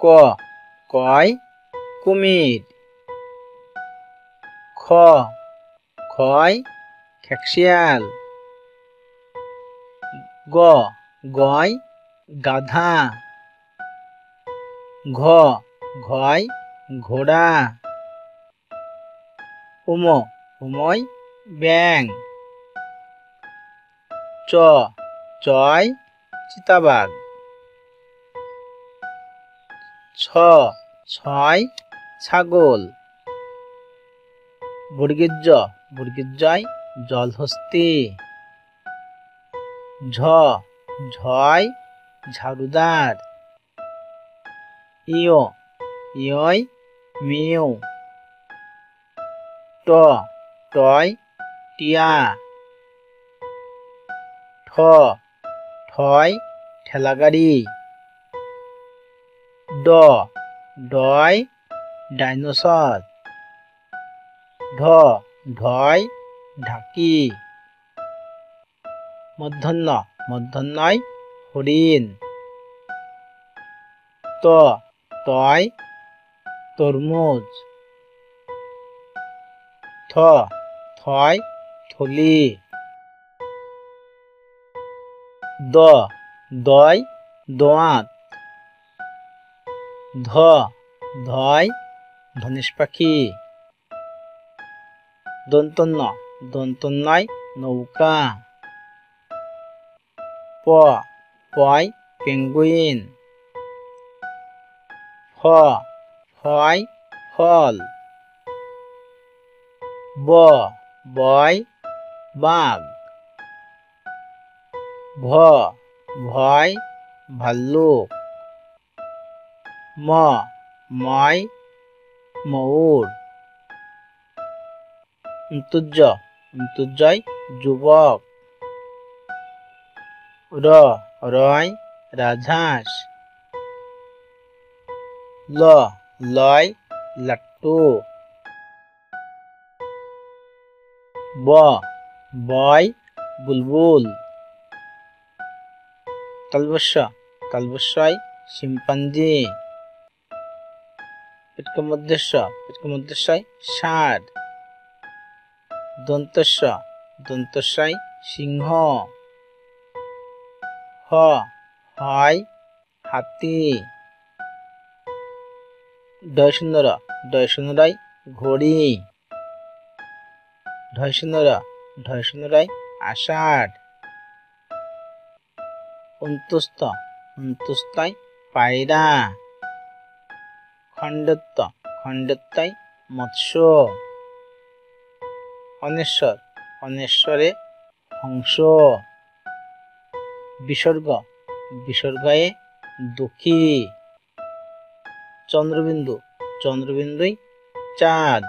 ক কয় কুমির। খ খয় খেকশিয়াল। গ গয় গাধা। ঘ ঘয় ঘোড়া। উম উময় ব্যাং। চ চয় চিতাবাঘ। ছ ছয় ছাগল। বর্গীয় জলহস্তী। ঝ ঝয় ঝাড়ুদার। ইয় ইয়য় মেয়। ট টয় টিয়া। ঠ ঠয় ঠেলাগাড়ি। ড ডয় ডাইনোসর। ঢ ঢয় ঢাকি। মূর্ধন্যয় হরিণ। ত তয় তরমুজ। থ থয় থলি। দ দয় দোয়াত। ধ ধয় ধনেশ পাখি। দন্তন্যয় নৌকা। প পয় পেঙ্গুইন। ফ ফয় ফল। ব বয় বাঘ। ভ ভয় ভাল্লুক। ম ময় ময়ূর। য় যুবক। র রয় রাজহাঁস। ল লয় লাট্টু। ব বয় বুলবুল। তালবস্যয় শিম্পাঞ্জি। পেটকমধ্যস্বয় ষাঁড়। দন্তস্বয় সিংহ। হ হয় হাতি। ডয় ঘড়ি। ঢয় আষাঢ়। অন্ত্যুস্তয় পায়রা। খণ্ডেত্বয় মৎস্য। অনেশ্বরে হংস। বিসর্গয়ে দুঃখী। চন্দ্রবিন্দুয় চাঁদ।